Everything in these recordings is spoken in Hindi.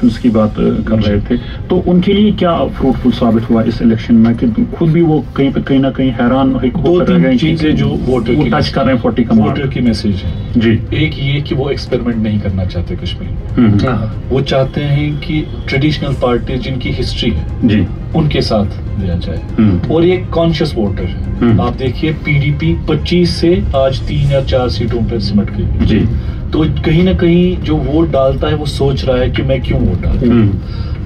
इलेक्शंस की बात कर रहे थे, तो उनके लिए क्या फ्रूटफुल साबित हुआ इस इलेक्शन में कि खुद भी वो कहीं ना कहीं हैरान दो तीन चीजें जो वोटर की टच कर रहे हैं 40 का वोटर की मैसेज है जी। एक ये कि वो एक्सपेरिमेंट नहीं करना चाहते कश्मीर में, वो चाहते हैं कि ट्रेडिशनल पार्टी जिनकी हिस्ट्री है जी उनके साथ दिया जाए, और ये कॉन्शियस वोटर है। आप देखिए पीडीपी 25 से आज 3 या 4 सीटों पर सिमट गई जी, तो कहीं ना कहीं जो वोट डालता है वो सोच रहा है कि मैं क्यों वोट डालूं।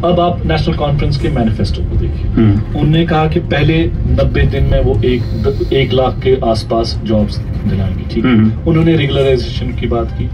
अब आप नेशनल कॉन्फ्रेंस के मैनिफेस्टो को देखिए, उन्होंने कहा कि पहले 90 दिन में वो 1 लाख के आसपास जॉब्स दिलाएंगे, ठीक है। उन्होंने रेगुलराइजेशन की बात की,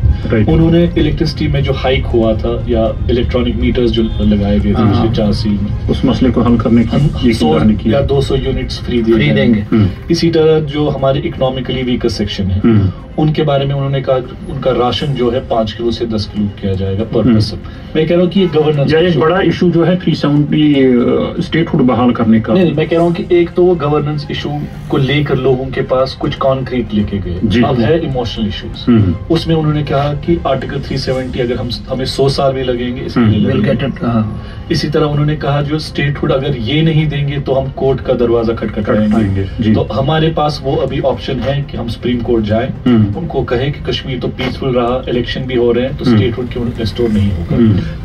उन्होंने इलेक्ट्रिसिटी में जो हाइक हुआ था या इलेक्ट्रॉनिक मीटर्स जो लगाए गए थे पिछले 4 साल में, उस मसले को हल करने की 100 या 200 यूनिट्स फ्री देंगे। इसी तरह जो हमारे इकोनॉमिकली वीकर सेक्शन है उनके बारे में उन्होंने कहा उनका राशन जो है 5 किलो से 10 किलो किया जाएगा पर पर्सन। मैं कह रहा हूँ कि ये गवर्नेंस एक बड़ा इशू जो है 370 स्टेटहुड बहाल करने का। नहीं, मैं कह रहा हूँ कि एक तो वो गवर्नेंस इशू को लेकर लोगों के पास कुछ कॉन्क्रीट लेके गए, अब है इमोशनल इश्यूज। उसमें उन्होंने कहा कि आर्टिकल 370 अगर हमें 100 साल भी लगेंगे इसके लिए। इसी तरह उन्होंने कहा जो स्टेटहुड अगर ये नहीं देंगे तो हम कोर्ट का दरवाजा खटखटाएंगे। तो हमारे पास वो अभी ऑप्शन है कि हम सुप्रीम कोर्ट जाएं, उनको कहे कि कश्मीर तो पीसफुल रहा, इलेक्शन भी हो रहे हैं, तो स्टेटहुड क्यों रिस्टोर नहीं होगा।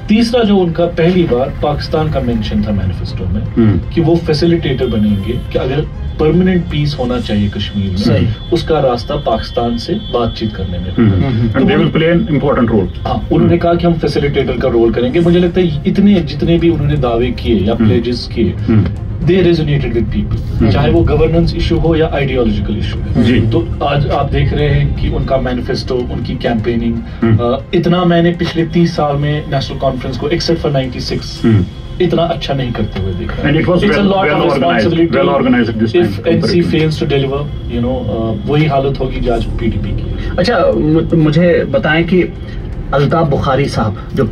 तीसरा जो उनका पहली बार पाकिस्तान का मेंशन था मैनिफेस्टो में कि वो फैसिलिटेटर बनेंगे कि अगर परमानेंट पीस होना चाहिए कश्मीर में, उसका रास्ता पाकिस्तान से बातचीत करने में इम्पोर्टेंट रोल। हाँ, उन्होंने कहा कि हम फैसिलिटेटर का रोल करेंगे। मुझे लगता है इतने जितने भी उन्होंने दावे किए या प्लेजेस किए दे रेजोनेटेड विद पीपल, चाहे वो गवर्नेंस इशू हो या आइडियोलॉजिकल इशू है। तो आज आप देख रहे हैं कि उनका मैनिफेस्टो, उनकी कैंपेनिंग, इतना मैंने पिछले 30 साल में नेशनल कॉन्फ्रेंस को एक्सेप्ट फॉर 96 इतना अच्छा नहीं करते हुए देखा है। It's a lot of responsibility. well organized this time. If NC fails to deliver, वही हालत होगी जो आज PDP की। अच्छा, मुझे बताएं कि अल्ताफ बुखारी साहब जो